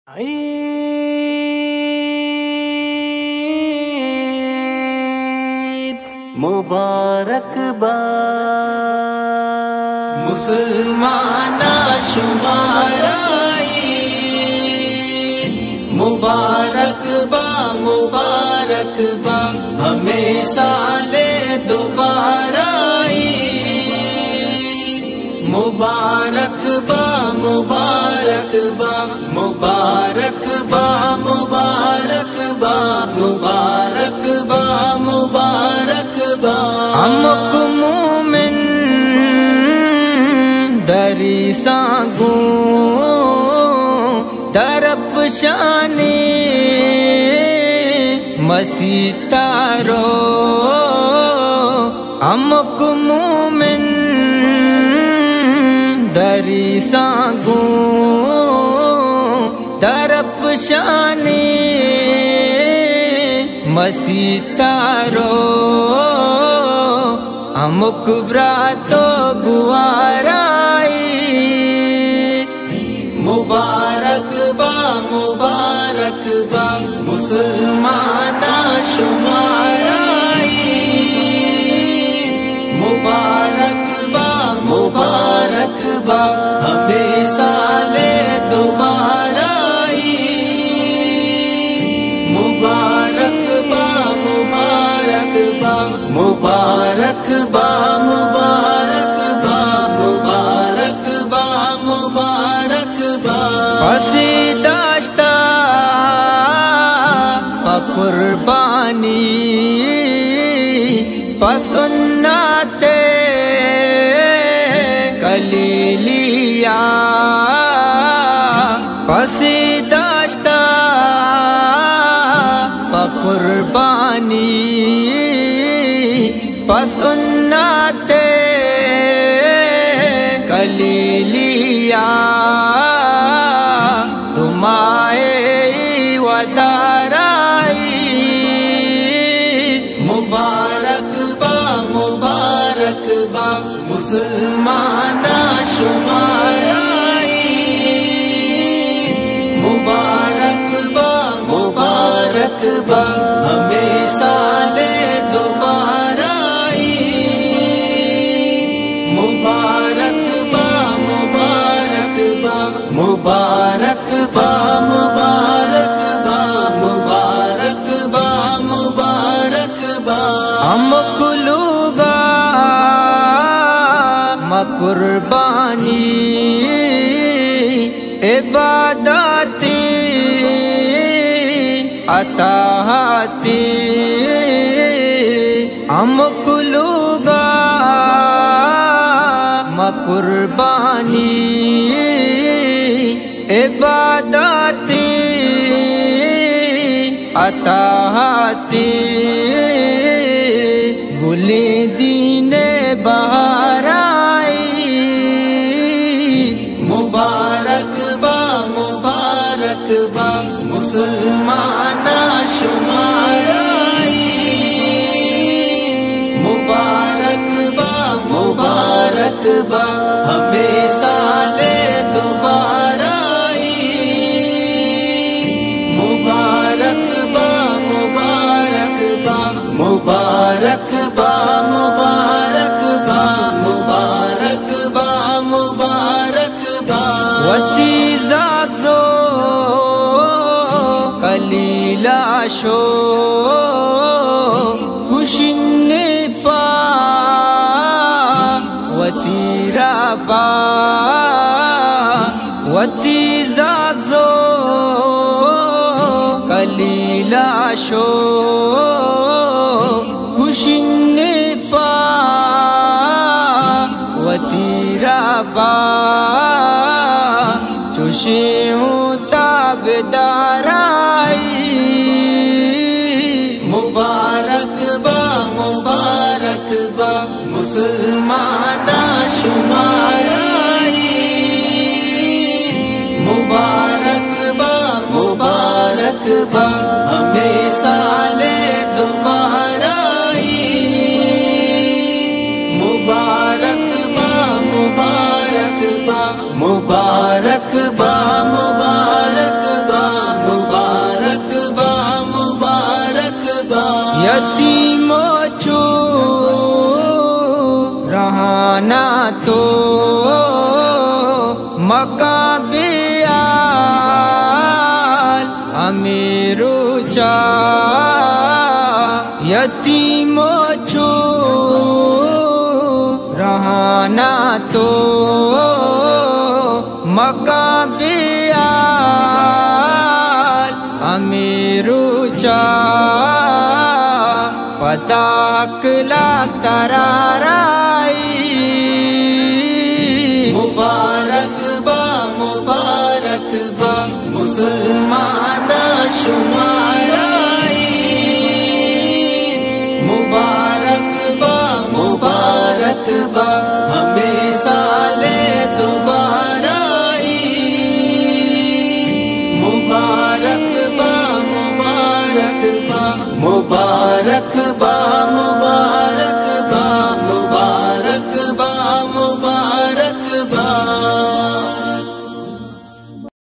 عید مبارکباد مسلمانہ شمارا عید مبارکباد مبارکباد ہمیں سال دوبارہ عید مبارکباد مبارکباد مبارکباد مبارکباد مبارکباد مبارکباد ہم مومن دری سانگوں درب شانی مسیح تارو ہم مومن دری سانگوں درب شانی مسیح تارو ہم کبرا تو گوارائی مبارکباد مبارکباد مسلمانہ شمارا عید مبارکباد مبارکباد ہمیں سال دوبارہ عید مبارکباد مبارکباد مبارکباد مبارکباد مبارکباد مبارکباد پسی داشتا قربانی پسنت کلیلیا پسی داشتا قربانی پسنت کلیلیا تمہارے ودارائی مبارکباد مبارکباد مسلمانہ شمارا عید مبارکباد مبارکباد ہمیں سال دوبارہ عید مبارکباد مبارکباد مبارکباد مبارکباد مبارکباد مبارکباد ہم کلوگا قربانی عبادتی عطاہتی ہم کلوگا قربانی عبادتی عطاہتی گلی دین بہارائی مبارکباد مبارکباد مسلمانہ شمارا عید مبارکباد مبارکباد ہمیں سال دوبارہ عید مبارکباد مبارکباد مبارکباد مبارکباد مبارکباد مبارکباد وتیزازو کلیلا شو خوشن پا وتیرا با وتیزازو کلیلا شو خوشن پا وتیرا با چوشی ہوں تابدارائی مبارکباد مبارکباد مسلمانہ شمارا عید مبارکباد مبارکباد ہمیں سال دوبارہ عید مبارکباد مبارکباد مبارکباد مبارکباد رہانا تو مکابیال امیر چا یتیم چھو رہانا تو مکابیال امیر چا پتاک لا ترارائی مبارک با مسلمان شمارائی مبارک با ہمیں سال دوبارہ مبارک با